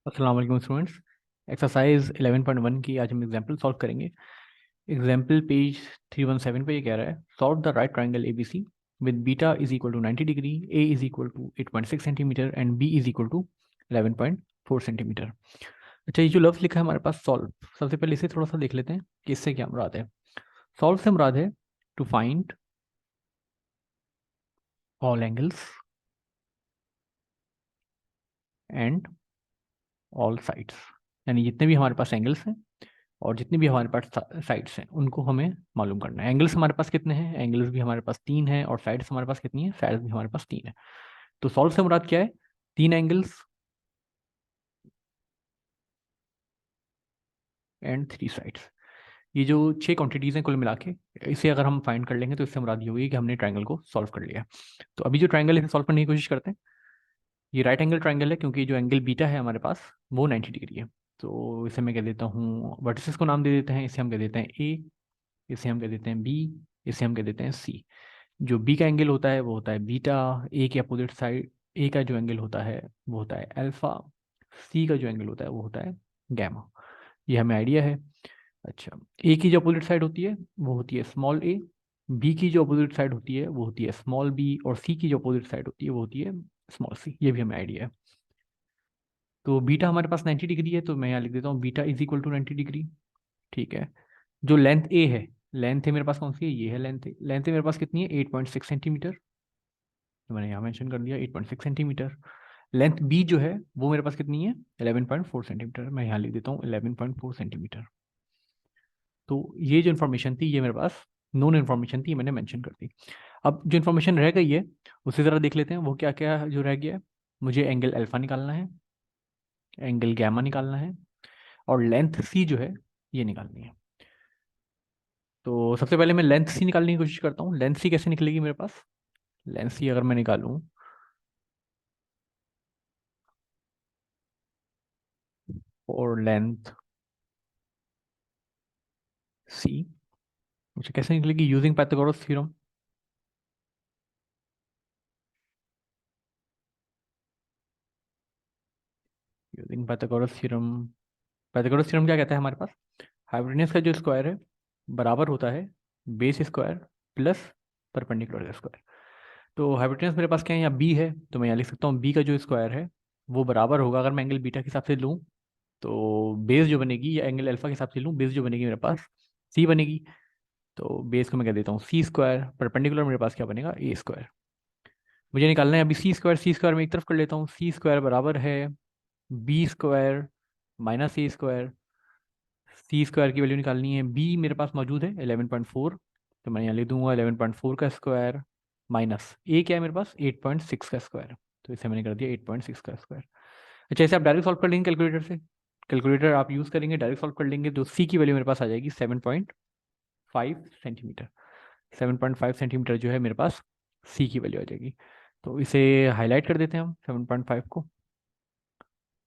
अस्सलाम वालेकुम students. Exercise 11.1 की आज हम एग्जांपल सॉल्व करेंगे। एग्जांपल पेज 317 पे ये कह रहा है, solve the right triangle ABC with beta is equal to 90 degree, A is equal to 8.6 centimetre and B is equal to 11.4 centimetre. अच्छा, ये जो लफ्ज़ लिखा है हमारे पास सॉल्व, सबसे पहले इसे थोड़ा सा देख लेते हैं कि इससे क्या मुराद है। सॉल्व से मुराद है to find all angles and all sides, यानी जितने भी हमारे पास एंगल्स हैं और जितनी भी हमारे पास साइड्स हैं उनको हमें मालूम करना है। एंगल्स हमारे पास कितने हैं? एंगल्स भी हमारे पास 3 हैं और साइड्स हमारे पास कितनी है? साइड्स भी हमारे पास 3 है। तो सॉल्व से मुराद क्या है? 3 एंगल्स एंड 3 साइड्स। ये जो 6 क्वांटिटीज़ हैं कुल मिला के, इसे अगर हम फाइंड कर लेंगे तो इससे मुराद ये होगी कि हमने ट्राइंगल को सॉल्व कर लिया। तो अभी जो ट्राइंगल है सॉल्व करने की कोशिश करते हैं। ये राइट एंगल ट्राइंगल है क्योंकि जो एंगल बीटा है हमारे पास वो 90 डिग्री है। तो इसे मैं कह देता हूँ, वर्टिसेस को नाम दे देते हैं। इसे हम कह देते हैं ए, इसे हम कह देते हैं बी, इसे हम कह देते हैं सी। जो बी का एंगल होता है वो होता है बीटा, ए के अपोजिट साइड ए का जो एंगल होता है वो होता है अल्फा, सी का जो एंगल होता है वो होता है गैमा। ये हमें आइडिया है। अच्छा, ए की जो अपोजिट साइड होती है वो होती है स्मॉल ए, बी की जो अपोजिट साइड होती है वो होती है स्मॉल बी, और सी की जो अपोजिट साइड होती है वो होती है स्मॉल सी। ये भी हमें आइडिया है। तो बीटा हमारे पास 90 डिग्री है, तो मैं यहाँ लिख देता हूँ beta is equal to 90 degree. ठीक है। जो लेंथ ए है, लेंथ है मेरे पास कौन सी है? ये है लेंथ। लेंथ है मेरे पास कितनी है? 8.6 सेंटीमीटर। तो मैंने यहाँ मेंशन कर दिया 8.6 सेंटीमीटर। लेंथ बी जो है वो मेरे पास कितनी है? 11.4 सेंटीमीटर। मैं यहाँ लिख देता हूँ 11.4 सेंटीमीटर। तो ये जो इन्फॉर्मेशन थी ये मेरे पास नोन इन्फॉर्मेशन थी, मैंने मेंशन कर दी। अब जो इन्फॉर्मेशन रह गई है उसे ज़रा देख लेते हैं, वो क्या क्या जो रह गया है। मुझे एंगल अल्फा निकालना है, एंगल गैमा निकालना है, और लेंथ सी जो है ये निकालनी है। तो सबसे पहले मैं लेंथ सी निकालने की कोशिश करता हूँ। लेंथ सी कैसे निकलेगी मेरे पास? लेंथ सी अगर मैं निकालूँ, और लेंथ सी मुझे कैसे निकलेगी? Using Pythagoras theorem. Using Pythagoras theorem. Pythagoras theorem क्या कहता है हमारे पास? हाइपोटेन्यूज का जो स्क्वायर है बराबर होता है base square plus perpendicular square. तो हाइपोटेन्यूज मेरे पास क्या है? यहाँ बी है, तो मैं यहाँ लिख सकता हूँ बी का जो स्क्वायर है वो बराबर होगा, अगर मैं एंगल बीटा के हिसाब से लूँ तो बेस जो बनेगी, या एंगल अल्फा के हिसाब से लूँ, बेस जो बनेगी मेरे पास सी बनेगी। तो बेस को मैं कह देता हूँ सी स्क्वायर, परपेंडिकुलर मेरे पास क्या बनेगा? ए स्क्वायर। मुझे निकालना है अभी सी स्क्वायर। सी स्क्वायर मैं एक तरफ कर लेता हूँ। सी स्क्वायर बराबर है बी स्क्वायर माइनस ए स्क्वायर। सी स्क्वायर की वैल्यू निकालनी है, बी मेरे पास मौजूद है 11.4, तो मैं यहाँ लिख दूंगा 11.4 का स्क्वायर माइनस ए क्या है मेरे पास? 8.6 का स्क्वायर। तो इसे मैंने कर दिया 8.6 का स्क्वायर। अच्छा, इसे आप डायरेक्ट सॉल्व कर लेंगे कैलकुलेटर से। कैलकुलेटर आप यूज़ करेंगे, डायरेक्ट सॉल्व कर लेंगे, तो सी की वैल्यू मेरे पास आ जाएगी 7.5 सेंटीमीटर। 7.5 सेंटीमीटर जो है मेरे पास सी की वैल्यू आ जाएगी। तो इसे हाईलाइट कर देते हैं हम 7.5 को।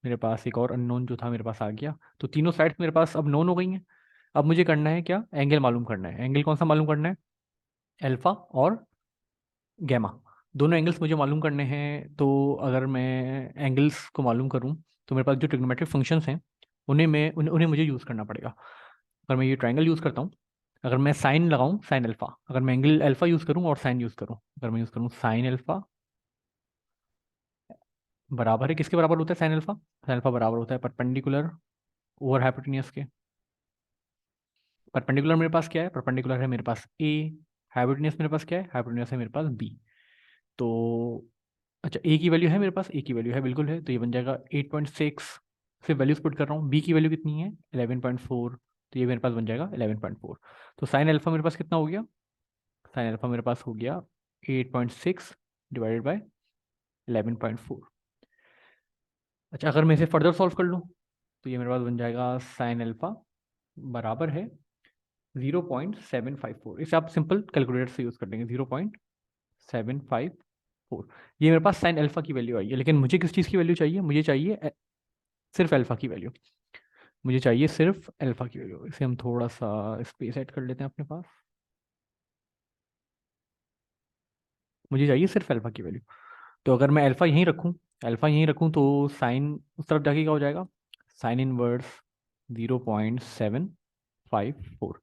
मेरे पास एक और अननोन जो था मेरे पास आ गया। तो तीनों साइड्स मेरे पास अब नोन हो गई हैं। अब मुझे करना है क्या? एंगल मालूम करना है। एंगल कौन सा मालूम करना है? अल्फा और गैमा, दोनों एंगल्स मुझे मालूम करने हैं। तो अगर मैं एंगल्स को मालूम करूं तो मेरे पास जो ट्रिग्नोमेट्रिक फंक्शंस हैं उन्हें मुझे यूज़ करना पड़ेगा। अगर मैं ये ट्राइंगल यूज़ करता हूँ, अगर मैं साइन लगाऊं, साइन अल्फा, अगर मैं एंगल अल्फा यूज़ करूं और साइन यूज़ करूं, अगर मैं यूज़ करूं साइन अल्फा बराबर है किसके बराबर होता है? Sine alpha. साइन अल्फा बराबर होता है परपेंडिकुलर ओवर हाइपोटेन्यूज के। परपेंडिकुलर मेरे पास क्या है? परपेंडिकुलर है मेरे पास ए। हाइपोटेन्यूज मेरे पास क्या है? हाइपोटेन्यूज है मेरे पास बी। तो अच्छा, ए की वैल्यू है मेरे पास? ए की वैल्यू है, बिल्कुल है। तो ये बन जाएगा 8.6। फिर वैल्यूज पुट कर रहा हूँ, बी की वैल्यू कितनी है? 11.4। तो ये मेरे पास बन जाएगा 11.4। तो साइन अल्फा मेरे पास कितना हो गया? साइन अल्फा मेरे पास हो गया 8.6 डिवाइडेड बाई 11.4। अच्छा, अगर मैं इसे फर्दर सॉल्व कर लूँ तो ये मेरे पास बन जाएगा साइन अल्फा बराबर है 0.754। इसे आप सिंपल कैलकुलेटर से यूज़ कर लेंगे, 0.754। ये मेरे पास साइन अल्फा की वैल्यू आई है, लेकिन मुझे किस चीज़ की वैल्यू चाहिए? मुझे चाहिए सिर्फ अल्फा की वैल्यू। मुझे चाहिए सिर्फ अल्फा की वैल्यू। इसे हम थोड़ा सा स्पेस ऐड कर लेते हैं अपने पास। मुझे चाहिए सिर्फ अल्फा की वैल्यू। तो अगर मैं अल्फा यहीं रखूँ अल्फा यहीं रखूँ तो साइन उस तरफ जाके क्या हो जाएगा, साइन इनवर्स 0.754।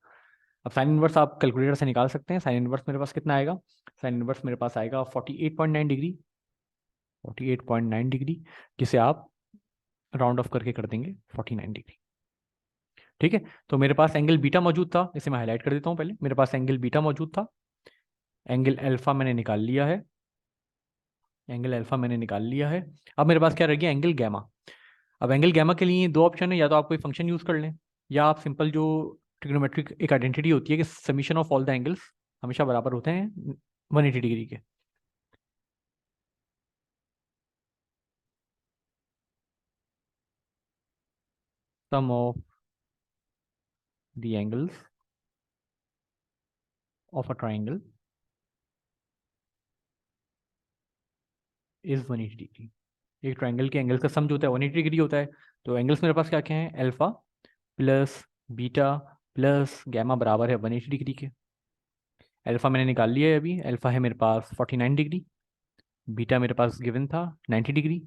अब साइन इनवर्स आप कैलकुलेटर से निकाल सकते हैं। साइन इनवर्स मेरे पास कितना आएगा, साइन इनवर्स मेरे पास आएगा 48.9 डिग्री, 48.9 डिग्री, जिसे आप राउंड ऑफ करके कर देंगे 49 डिग्री। ठीक है, तो मेरे पास एंगल बीटा मौजूद था, इसे मैं हाईलाइट कर देता हूँ। पहले मेरे पास एंगल बीटा मौजूद था, एंगल अल्फा मैंने निकाल लिया है, एंगल अल्फा मैंने निकाल लिया है। अब मेरे पास क्या रह गया, एंगल गैमा। अब एंगल गैमा के लिए दो ऑप्शन है, या तो आप कोई फंक्शन यूज कर लें, या आप सिंपल जो ट्रिग्नोमेट्रिक एक आइडेंटिटी होती है कि summation of all the angles हमेशा बराबर होते हैं 180 डिग्री के। Sum of the angles of a triangle is 180 degree. एक ट्राइंगल के एंगल्स का सम जो होता है 180 डिग्री होता है। तो एंगल्स मेरे पास क्या क्या है, alpha plus beta plus gamma बराबर है 180 डिग्री के। अल्फा मैंने निकाल लिया है अभी, अल्फा है मेरे पास 49 डिग्री, बीटा मेरे पास गिवन था 90 degree,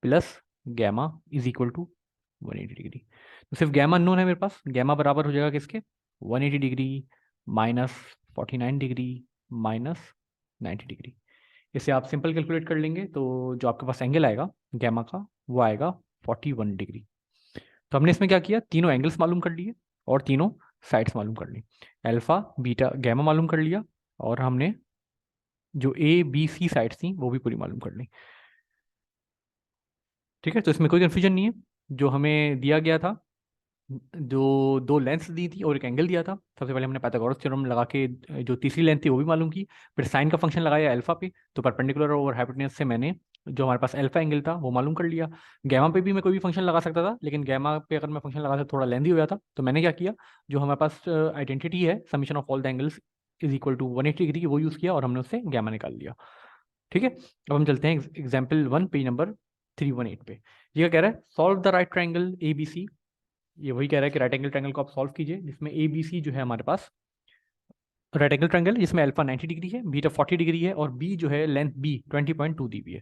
plus gamma is equal to 180 degree. तो सिर्फ गैमा अननोन है मेरे पास, गैमा बराबर हो जाएगा किसके, 180 degree minus 49 degree minus 90 degree. इसे आप सिंपल कैलकुलेट कर लेंगे तो जो आपके पास एंगल आएगा गैमा का वो आएगा 41 डिग्री। तो हमने इसमें क्या किया, तीनों एंगल्स मालूम कर लिए और तीनों साइड्स मालूम कर ली, अल्फा बीटा गैमा मालूम कर लिया, और हमने जो ए बी सी साइड्स थी वो भी पूरी मालूम कर ली। ठीक है, तो इसमें कोई कन्फ्यूजन नहीं है। जो हमें दिया गया था, जो दो लेंथ्स दी थी और एक एंगल दिया था, सबसे पहले हमने पाइथागोरस थ्योरम लगा के जो तीसरी लेंथ थी वो भी मालूम की, फिर साइन का फंक्शन लगाया अल्फा पे, तो परपेंडिकुलर ओवर हाइपोटेन्यूज से मैंने जो हमारे पास अल्फा एंगल था वो मालूम कर लिया। गैमा पे भी मैं कोई भी फंक्शन लगा सकता था, लेकिन गैमा पे अगर मैं फंक्शन लगाता थोड़ा लेंदी हो जाता, तो मैंने क्या किया, जो हमारे पास आइडेंटिटी है summation of all the angles is equal to 180 degree की, वो यूज़ किया और हमने उससे गैमा निकाल लिया। ठीक है, अब हम चलते हैं एग्जाम्पल 1 पेज नंबर 318 पे। ये क्या कह रहा है, solve the right triangle A B C. ये वही कह रहा है कि राइट एंगल ट्रायंगल को आप सॉल्व कीजिए, जिसमें ए बी सी जो है हमारे पास राइट एंगल ट्रायंगल, जिसमें अल्फा 90 डिग्री है, बीटा 40 डिग्री है, और बी जो है लेंथ बी 20.2 दी हुई है।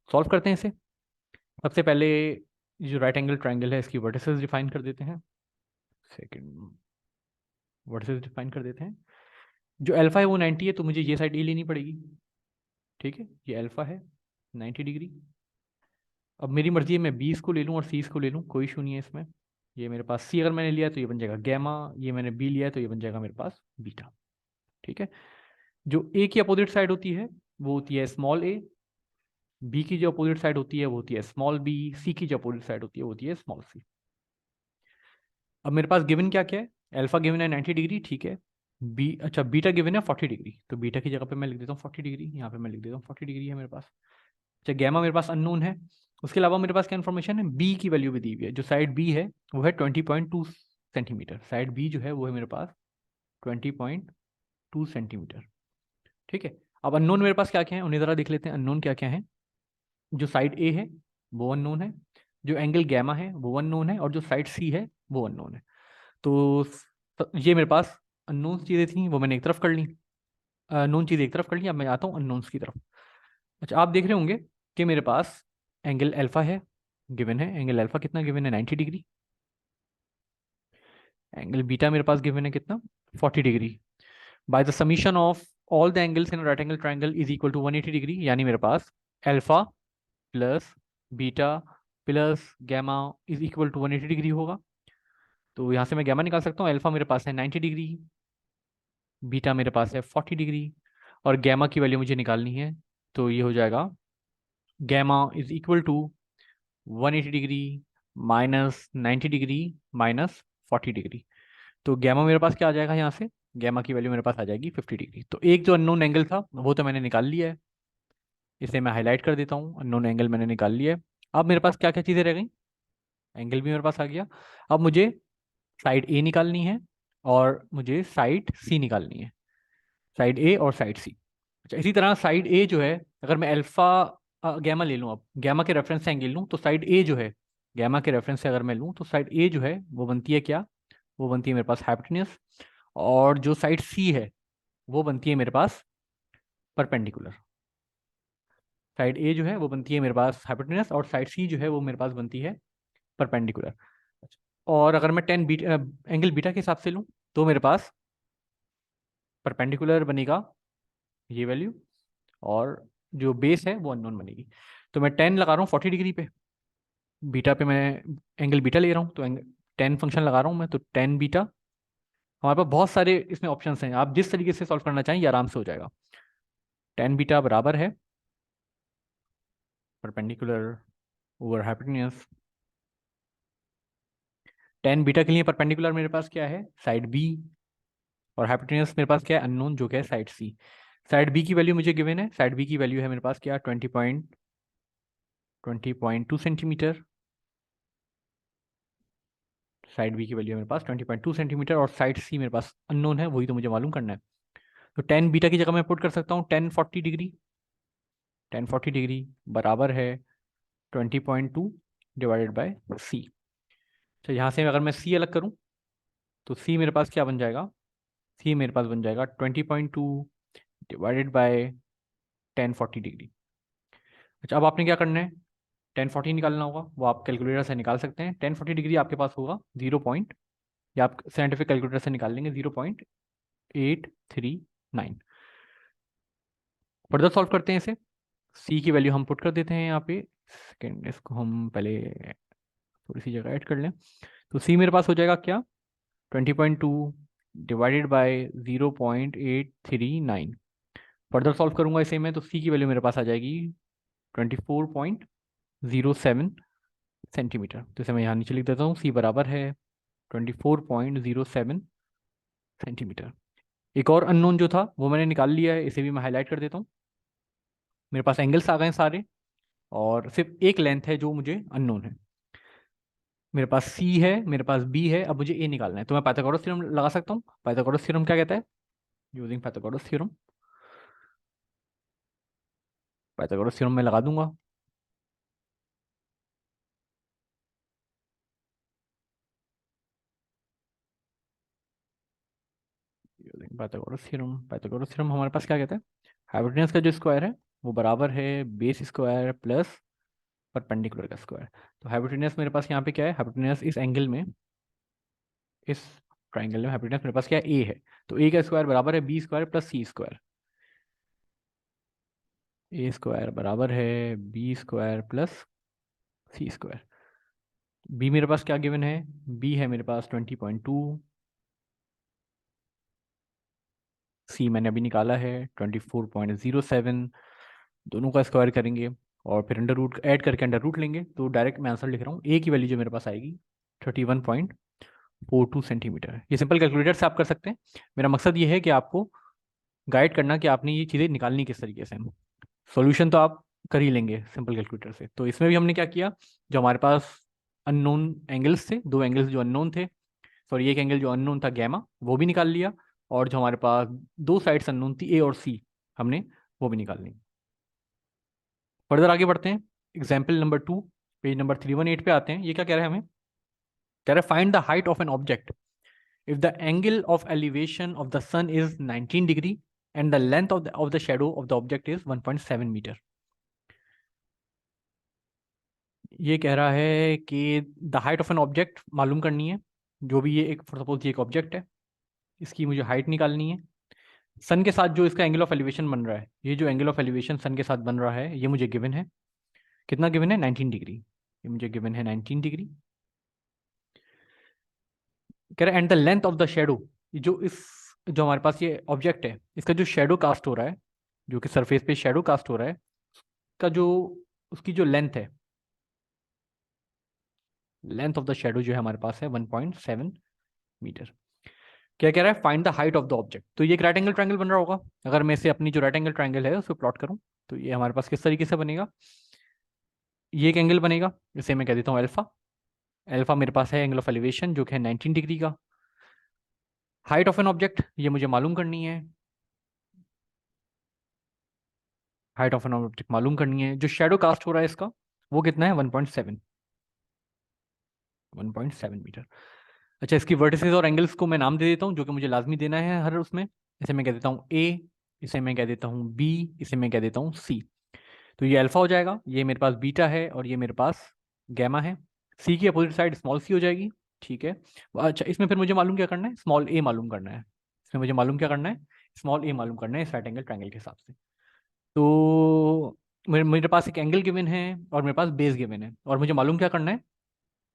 सॉल्व करते हैं इसे। सबसे पहले जो राइट एंगल ट्रायंगल है इसकी वर्टिसेस डिफाइन कर देते हैं। सेकंड, वर्टिसेस डिफाइन कर देते हैं। जो अल्फा है वो 90 है, तो मुझे ये साइड ए लेनी पड़ेगी। ठीक है, ये अल्फा है 90 डिग्री। अब मेरी मर्जी है मैं बी इसको ले लूँ और सी इसको ले लूँ, कोई इशू नहीं है इसमें। ये मेरे पास सी अगर मैंने लिया है तो ये बन जाएगा गैमा, ये मैंने बी लिया है तो ये बन जाएगा मेरे पास बीटा। ठीक है, जो ए की अपोजिट साइड होती है वो होती है स्मॉल ए, बी की जो अपोजिट साइड होती है वो होती है स्मॉल बी, सी की जो अपोजिट साइड होती है वो होती है स्मॉल सी। अब मेरे पास गिवन क्या क्या है, अल्फा गिवन है 90 डिग्री, ठीक है। बी, अच्छा बीटा गिवन है 40 डिग्री, तो बीटा की जगह पे मैं लिख देता हूँ 40 डिग्री, यहाँ पे मैं लिख देता हूँ 40 डिग्री है मेरे पास। अच्छा, गैमा मेरे पास अननोन है। उसके अलावा मेरे पास क्या इन्फॉर्मेशन है, बी की वैल्यू भी दी हुई है। जो साइड बी है वो है 20.2 सेंटीमीटर, साइड बी जो है वो है मेरे पास 20.2 सेंटीमीटर। ठीक है, अब अननोन मेरे पास क्या क्या है उन्हें ज़रा देख लेते हैं, अननोन क्या क्या है। जो साइड ए है वो अननोन है, जो एंगल गैमा है वो अननोन है, और जो साइड सी है वो अननोन है। तो ये मेरे पास अननोन चीज़ें थी वो मैंने एक तरफ कर ली, नोन चीज़ें एक तरफ कर ली। अब मैं आता हूँ अननोन्स की तरफ। अच्छा, आप देख रहे होंगे कि मेरे पास एंगल अल्फा है गिवन है, एंगल अल्फा कितना गिवन है 90 डिग्री। एंगल बीटा मेरे पास गिवन है कितना 40 degree. By the summation of all the angles in right angle triangle is equal to 180 degree, यानी मेरे पास alpha plus beta plus gamma is equal to 180 degree होगा। तो यहाँ से मैं गैमा निकाल सकता हूँ, अल्फा मेरे पास है 90 डिग्री, बीटा मेरे पास है 40 डिग्री, और गैमा की वैल्यू मुझे निकालनी है। तो ये हो जाएगा gamma is equal to 180 degree minus 90 degree minus 40 degree. तो गैमा मेरे पास क्या आ जाएगा यहाँ से, गैमा की वैल्यू मेरे पास आ जाएगी 50 डिग्री। तो एक जो अननोन एंगल था वो तो मैंने निकाल लिया है, इसे मैं हाईलाइट कर देता हूँ, अननोन एंगल मैंने निकाल लिया है। अब मेरे पास क्या क्या चीज़ें रह गई, एंगल भी मेरे पास आ गया। अब मुझे साइड ए निकालनी है और मुझे साइड सी निकालनी है, साइड ए और साइड सी। अच्छा, इसी तरह साइड ए जो है, अगर मैं अल्फा गैमा ले लूँ, अब गैमा के रेफरेंस से एंगल लूँ, तो साइड ए जो है गैमा के रेफरेंस से अगर मैं लूँ तो साइड ए जो है वो बनती है क्या, वो बनती है मेरे पास हाइपोटेन्यूज, और जो साइड सी है वो बनती है मेरे पास परपेंडिकुलर। साइड ए जो है वो बनती है मेरे पास हाइपोटेनस, और साइड सी जो है वो मेरे पास बनती है परपेंडिकुलर। और अगर मैं टेन बीटा एंगल बीटा के हिसाब से लूँ तो मेरे पास परपेंडिकुलर बनेगा ये वैल्यू, और जो बेस है वो अननोन बनेगी। तो मैं 10 लगा रहा हूँ 40 डिग्री पे, बीटा पे मैं एंगल बीटा ले रहा हूँ, तो 10 फंक्शन लगा रहा हूँ मैं, तो 10 बीटा। हमारे पास बहुत सारे इसमें ऑप्शंस हैं, आप जिस तरीके से सॉल्व करना चाहें ये आराम से हो जाएगा। 10 बीटा बराबर है परपेंडिकुलर ओवर हाइपोटेन्यूज। 10 बीटा के लिए परपेंडिकुलर मेरे पास क्या है, साइड बी, और हाइपोटेन्यूज मेरे पास क्या है, अननोन, जो क्या है साइड सी। साइड बी की वैल्यू मुझे गिवन है, साइड बी की वैल्यू है मेरे पास क्या, 20.2 सेंटीमीटर। साइड बी की वैल्यू है मेरे पास 20.2 सेंटीमीटर, और साइड सी मेरे पास अननोन है, वही तो मुझे मालूम करना है। तो 10 बीटा की जगह मैं पुट कर सकता हूँ 1040 डिग्री। 1040 डिग्री बराबर है 20.2 डिवाइडेड बाय सी। तो यहाँ से अगर मैं सी अलग करूँ तो सी मेरे पास क्या बन जाएगा, सी मेरे पास बन जाएगा 20.2 डिवाइडेड बाय 1040 डिग्री। अच्छा, अब आपने क्या करना है, 1040 निकालना होगा, वो आप कैलकुलेटर से निकाल सकते हैं। 1040 डिग्री आपके पास होगा 0 या आप साइंटिफिक कैलकुलेटर से निकाल लेंगे 0.839। फर्दर सॉल्व करते हैं इसे, सी की वैल्यू हम पुट कर देते हैं यहाँ पे। सेकेंड, इसको हम पहले थोड़ी सी जगह ऐड कर लें, तो सी मेरे पास हो जाएगा क्या, 20.2 डिवाइडेड बाय 0.839। फर्दर सॉल्व करूंगा इसे मैं, तो सी की वैल्यू मेरे पास आ जाएगी 24.07 सेंटीमीटर। तो इसे मैं यहाँ नीचे लिख देता हूँ, सी बराबर है 24.07 सेंटीमीटर। एक और अननोन जो था वो मैंने निकाल लिया है, इसे भी मैं हाईलाइट कर देता हूँ। मेरे पास एंगल्स आ गए हैं सारे, और सिर्फ एक लेंथ है जो मुझे अननोन है। मेरे पास सी है, मेरे पास बी है, अब मुझे ए निकालना है, तो मैं पाइथागोरस थ्योरम लगा सकता हूँ। पाइथागोरस थ्योरम क्या कहता है, using Pythagoras theorem, Pythagoras theorem मैं लगा दूंगा। Using Pythagoras theorem, Pythagoras theorem हमारे पास क्या कहता है, हाइपोटेन्यूज का जो स्क्वायर है वो बराबर है बेस स्क्वायर प्लस परपेंडिकुलर का स्क्वायर। तो हाइपोटेन्यूज मेरे पास यहाँ पे क्या है, हाइपोटेन्यूज इस एंगल में, इस ट्राइंगल में हाइपोटेन्यूज मेरे पास क्या है, ए है। तो ए का स्क्वायर बराबर है बी स्क्वायर प्लस सी स्क्वायर। ए स्क्वायर बराबर है बी स्क्वायर प्लस सी स्क्वायर। बी मेरे पास क्या गिवन है, बी है मेरे पास 20.2, सी मैंने अभी निकाला है 24.07। दोनों का स्क्वायर करेंगे और फिर अंडर रूट ऐड करके अंडर रूट लेंगे, तो डायरेक्ट मैं आंसर लिख रहा हूँ, ए की वैल्यू जो मेरे पास आएगी 31.42 सेंटीमीटर। ये सिंपल कैलकुलेटर से आप कर सकते हैं। मेरा मकसद ये है कि आपको गाइड करना कि आपने ये चीज़ें निकालनी किस तरीके से। सॉल्यूशन तो आप कर ही लेंगे सिंपल कैलकुलेटर से। तो इसमें भी हमने क्या किया, जो हमारे पास अननोन एंगल्स थे, दो एंगल्स जो अननोन थे, सॉरी एक एंगल जो अननोन था गैमा, वो भी निकाल लिया, और जो हमारे पास दो साइड्स अननोन थी ए और सी, हमने वो भी निकाल ली। फर्दर आगे बढ़ते हैं, एग्जाम्पल नंबर 2, पेज नंबर 318 पे आते हैं। ये क्या कह रहा है हमें, कह रहा है find the height of an object if the angle of elevation of the sun is 19 degree and the length of the shadow of the object is 1.7 meter। ये कह रहा है कि the height of an object मालूम करनी है, जो भी ये एक सपोज ये एक ऑब्जेक्ट है, इसकी मुझे हाइट निकालनी है। सन के साथ जो इसका एंगल ऑफ एलिवेशन बन रहा है, ये जो एंगल ऑफ एलिवेशन सन के साथ बन रहा है ये मुझे गिवन है, कितना गिवन है, 19 डिग्री। ये मुझे गिवन है 19 डिग्री। कह रहा है and the length of the shadow, जो इस, जो हमारे पास ये ऑब्जेक्ट है इसका जो शेडो कास्ट हो रहा है, जो कि सरफेस पे शेडो कास्ट हो रहा है, का जो, उसकी जो लेंथ है, लेंथ ऑफ द शेडो जो है हमारे पास है 1.7 मीटर। क्या कह रहा है, find the height of the object. तो ये एक राइट एंगल ट्रायंगल बन रहा होगा, अगर मैं इसे अपनी जो राइट एंगल ट्रायंगल है उसको प्लॉट करूं, तो ये हमारे पास किस तरीके से बनेगा, ये एक एंगल बनेगा, इसे मैं कह देता हूँ अल्फा। अल्फा मेरे पास है एंगल ऑफ एलिवेशन जो कि है 19 डिग्री का। हाइट ऑफ एन ऑब्जेक्ट ये मुझे मालूम करनी है, हाइट ऑफ एन ऑब्जेक्ट मालूम करनी है, जो शेडो कास्ट हो रहा है इसका वो कितना है, 1.7, 1.7 मीटर। अच्छा, इसकी वर्टिसेस और एंगल्स को मैं नाम दे देता हूँ, जो कि मुझे लाजमी देना है हर उसमें। इसे मैं कह देता हूँ ए, इसे मैं कह देता हूँ बी, इसे मैं कह देता हूँ सी। तो ये अल्फा हो जाएगा, ये मेरे पास बीटा है और ये मेरे पास गैमा है। सी की अपोजिट साइड स्मॉल सी हो जाएगी, ठीक है। अच्छा, इसमें फिर मुझे मालूम क्या करना है, स्मॉल ए मालूम करना है। इसमें मुझे मालूम क्या करना है, स्मॉल ए मालूम करना है इस राइट एंगल ट्रायंगल के हिसाब से। तो मेरे पास एक एंगल गिवन है और मेरे पास बेस गिवन है, और मुझे मालूम क्या करना है,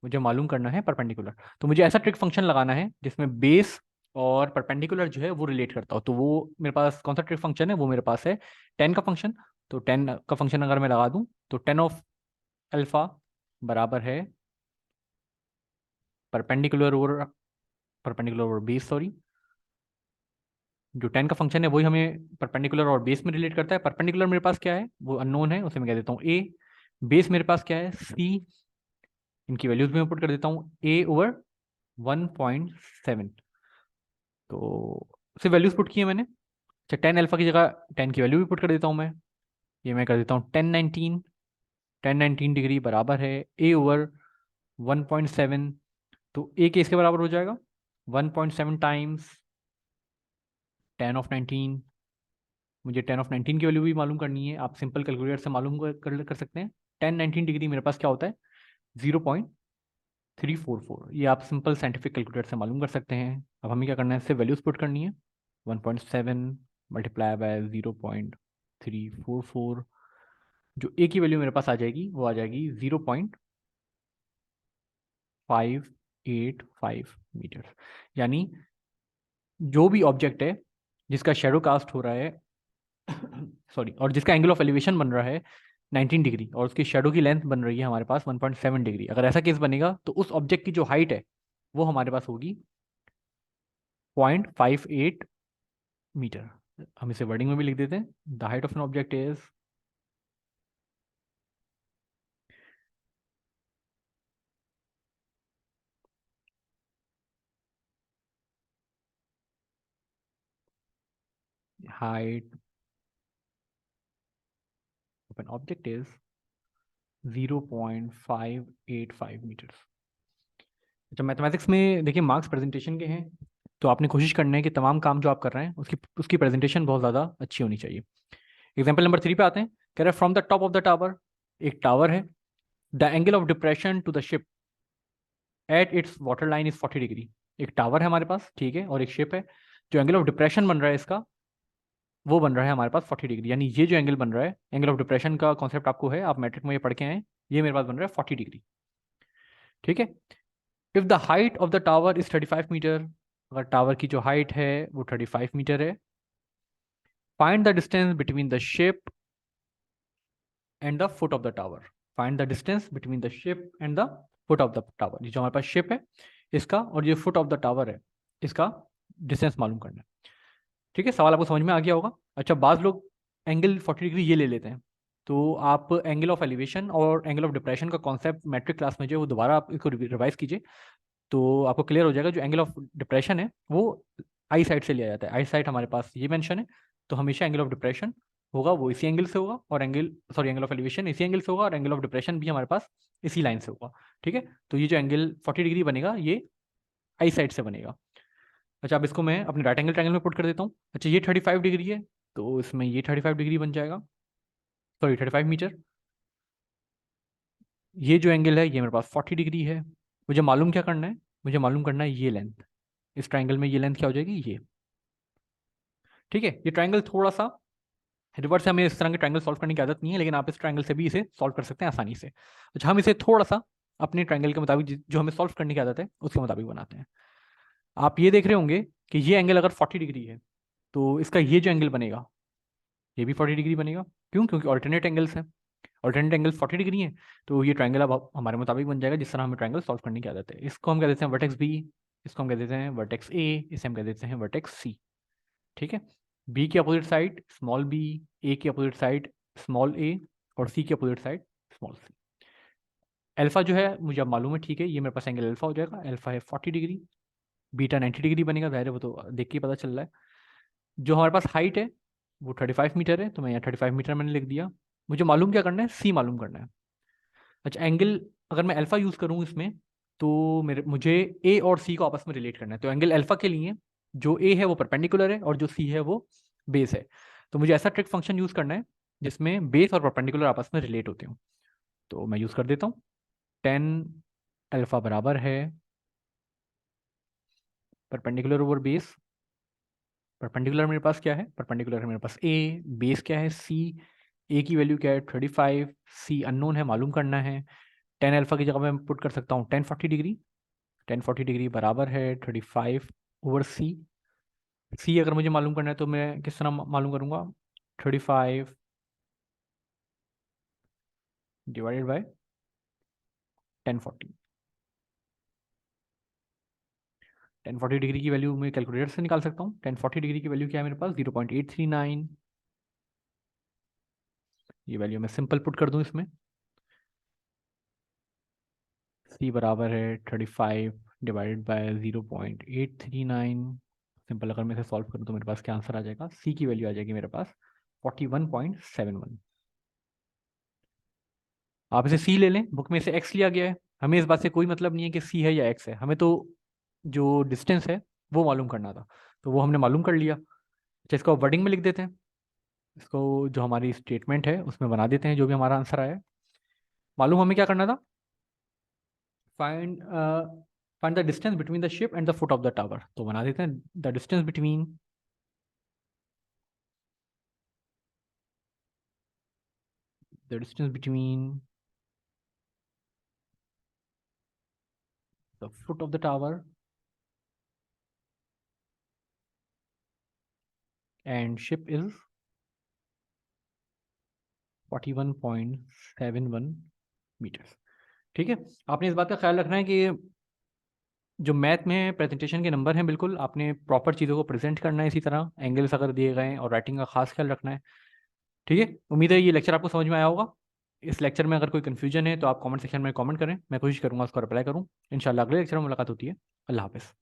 मुझे मालूम करना है परपेंडिकुलर। तो मुझे ऐसा ट्रिक फंक्शन लगाना है जिसमें बेस और परपेंडिकुलर जो है वो रिलेट करता हो। तो वो मेरे पास कौन सा ट्रिक फंक्शन है, वो मेरे पास है टेन का फंक्शन। तो टेन का फंक्शन अगर मैं लगा दूं तो टेन ऑफ अल्फा बराबर है परपेंडिकुलर और बेस, सॉरी। जो टेन का फंक्शन है वही हमें परपेंडिकुलर और बेस में रिलेट करता है। परपेंडिकुलर मेरे पास क्या है, वो अननोन है, उसे मैं कह देता हूँ ए। बेस मेरे पास क्या है, सी। इनकी वैल्यूज भी मैं पुट कर देता हूँ, ए ओवर 1.7। तो सिर्फ वैल्यूज पुट की है मैंने। अच्छा, टेन अल्फा की जगह टेन की वैल्यू भी पुट कर देता हूँ मैं। ये मैं कर देता हूँ 1019 डिग्री बराबर है ए ओवर 1.7। तो ए के इसके बराबर हो जाएगा 1.7 टाइम्स 10 ऑफ 19। मुझे 10 ऑफ 19 की वैल्यू भी मालूम करनी है, आप सिंपल कैलकुलेटर से मालूम कर सकते हैं। 1019 डिग्री मेरे पास क्या होता है, 0.344। ये आप सिंपल साइंटिफिक कैलकुलेटर से मालूम कर सकते हैं। अब हमें क्या करना है, इससे वैल्यूज पुट करनी है। 1.7 मल्टीप्लाई बाय 0.344। जो ए की वैल्यू मेरे पास आ जाएगी वो आ जाएगी 0.585 मीटर। यानी जो भी ऑब्जेक्ट है जिसका शेडो कास्ट हो रहा है सॉरी, और जिसका एंगल ऑफ एलिवेशन बन रहा है 19 डिग्री, और उसकी शेडो की लेंथ बन रही है हमारे पास 1.7 डिग्री, अगर ऐसा केस बनेगा तो उस ऑब्जेक्ट की जो हाइट है वो हमारे पास होगी 0.58 मीटर। हम इसे वर्डिंग में भी लिख देते हैं, the height of an object is height of an object is 0.585 metre. अच्छा, मैथमेटिक्स में देखिए मार्क्स प्रेजेंटेशन के हैं, तो आपने कोशिश करना है कि तमाम काम जो आप कर रहे हैं उसकी उसकी प्रेजेंटेशन बहुत ज़्यादा अच्छी होनी चाहिए। एग्जाम्पल नंबर 3 पे आते हैं। कह रहे हैं from the top of the tower, एक टावर है, the angle of depression to the ship at its water line is 40 degree. एक टावर है हमारे पास, ठीक है, और एक शिप है। जो एंगल ऑफ डिप्रेशन बन रहा है इसका, वो बन रहा है हमारे पास 40 डिग्री। यानी ये जो एंगल बन रहा है, एंगल ऑफ डिप्रेशन का कॉन्सेप्ट आपको है, आप मैट्रिक में ये पढ़ के आए, ये मेरे पास बन रहा है 40 डिग्री, ठीक है। If the height of the tower is 35 metre, अगर टावर की जो हाइट है वो 35 मीटर है, find the distance between the ship and the foot of the tower. Find the distance between the ship and the foot of the tower. ये जो हमारे पास ship है इसका और ये फुट ऑफ द टावर है इसका डिस्टेंस मालूम करना है, ठीक है। सवाल आपको समझ में आ गया होगा। अच्छा, बाज़ लोग एंगल 40 डिग्री ये ले लेते हैं, तो आप एंगल ऑफ एलिवेशन और एंगल ऑफ डिप्रेशन का कॉन्सेप्ट मैट्रिक क्लास में जो है वो दोबारा आप इसको रिवाइज कीजिए, तो आपको क्लियर हो जाएगा। जो एंगल ऑफ डिप्रेशन है वो आई साइड से लिया जाता है, आई साइड हमारे पास ये मेंशन है, तो हमेशा एंगल ऑफ डिप्रेशन होगा वो इसी एंगल से होगा, और एंगल ऑफ एलिवेशन इसी एंगल से होगा, और एंगल ऑफ डिप्रेशन भी हमारे पास इसी लाइन से होगा, ठीक है। तो ये जो एंगल 40 डिग्री बनेगा ये आई साइड से बनेगा। अच्छा, अब इसको मैं अपने राइट एंगल ट्रायंगल में पुट कर देता हूँ। अच्छा, ये 35 डिग्री है, तो इसमें ये 35 डिग्री बन जाएगा, सॉरी 35 मीटर। ये जो एंगल है ये मेरे पास 40 डिग्री है। मुझे मालूम क्या करना है, मुझे मालूम करना है ये लेंथ, इस ट्राइंगल में ये लेंथ क्या हो जाएगी, ये, ठीक है। ये ट्राइंगल थोड़ा सा रिवर्स से, हमें इस तरह के ट्राइंगल सॉल्व करने की आदत नहीं है, लेकिन आप इस ट्राइंगल से भी इसे सॉल्व कर सकते हैं आसानी से। अच्छा, हम इसे थोड़ा सा अपने ट्राइंगल के मुताबिक जो हमें सॉल्व करने की आदत है उसके मुताबिक बनाते हैं। आप ये देख रहे होंगे कि ये एंगल अगर 40 डिग्री है तो इसका ये जो एंगल बनेगा ये भी 40 डिग्री बनेगा। क्यों? क्योंकि ऑल्टरनेट एंगल्स हैं, ऑल्टरनेट एंगल 40 डिग्री है, तो ये ट्राइंगल अब हमारे मुताबिक बन जाएगा जिस तरह हमें ट्राइंगल सॉल्व करने की आदत है। इसको हम कह देते हैं वर्टेक्स बी, इसको हम कह देते हैं वर्टेक्स ए, इसे हम कह देते हैं वर्टेक्स सी, ठीक है। बी की अपोजिट साइड स्मॉल बी, ए की अपोजिट साइड स्मॉल ए, और सी की opposite side small C. Alpha जो है मुझे अब मालूम है, ठीक है, ये मेरे पास एंगल अल्फा हो जाएगा। अल्फा है 40 डिग्री, बीटा 90 डिग्री बनेगा, ज़ाहिर है वो तो देख के ही पता चल रहा है। जो हमारे पास हाइट है वो 35 मीटर है, तो मैं यहाँ 35 मीटर मैंने लिख दिया। मुझे मालूम क्या करना है, सी मालूम करना है। अच्छा, एंगल अगर मैं अल्फा यूज़ करूँ इसमें, तो मुझे ए और सी को आपस में रिलेट करना है। तो एंगल अल्फा के लिए जो ए है वो परपेंडिकुलर है और जो सी है वो बेस है। तो मुझे ऐसा ट्रिक फंक्शन यूज़ करना है जिसमें बेस और परपेंडिकुलर आपस में रिलेट होते हो। तो मैं यूज़ कर देता हूँ। 10 अल्फा बराबर है परपेंडिकुलर ओवर बेस। परपेंडिकुलर मेरे पास क्या है? परपेंडिकुलर है मेरे पास ए, बेस क्या है? सी। ए की वैल्यू क्या है? 35। सी अननोन है, मालूम करना है। 10 अल्फा की जगह मैं पुट कर सकता हूँ 1040 डिग्री। 1040 डिग्री बराबर है 35 ओवर सी। सी अगर मुझे मालूम करना है तो मैं किस तरह मालूम करूँगा? 35 डिवाइडेड बाय 1040। 1040 डिग्री की वैल्यू मैं कैलकुलेटर से निकाल सकता हूँ। 1040 डिग्री की वैल्यू क्या है मेरे पास? 0.839। ये वैल्यू मैं सिंपल पुट कर दूँ इसमें। सी बराबर है 35 डिवाइडेड बाय 0.839। सिंपल अगर मैं इसे सॉल्व करूँ तो मेरे पास क्या आंसर आ जाएगा? सी की वैल्यू आ जाएगी मेरे पास 41.71। आप इसे सी ले लें, बुक में इसे एक्स लिया गया है। हमें इस बात से कोई मतलब नहीं है कि सी है या एक्स है, हमें तो जो डिस्टेंस है वो मालूम करना था, तो वो हमने मालूम कर लिया। अच्छा, इसको वर्डिंग में लिख देते हैं। इसको जो हमारी स्टेटमेंट है उसमें बना देते हैं जो भी हमारा आंसर आया है। मालूम हमें क्या करना था? Find find the distance between the ship and the foot of the tower. तो बना देते हैं the distance between the distance between the foot of the tower and ship is 41.71 metres. ठीक है। आपने इस बात का ख्याल रखना है कि जो मैथ में प्रेजेंटेशन के नंबर हैं, बिल्कुल आपने प्रॉपर चीज़ों को प्रेजेंट करना है, इसी तरह एंगल्स अगर दिए गए हैं, और राइटिंग का खास ख्याल रखना है। ठीक है, उम्मीद है ये लेक्चर आपको समझ में आया होगा। इस लेक्चर में अगर कोई कन्फ्यूजन है तो आप कमेंट सेक्शन में कमेंट करें, मैं कोशिश करूंगा उसको रिप्लाई करूं। इंशाल्लाह अगले लेक्चर में मुलाकात होती है। अल्लाह हाफ़िज़।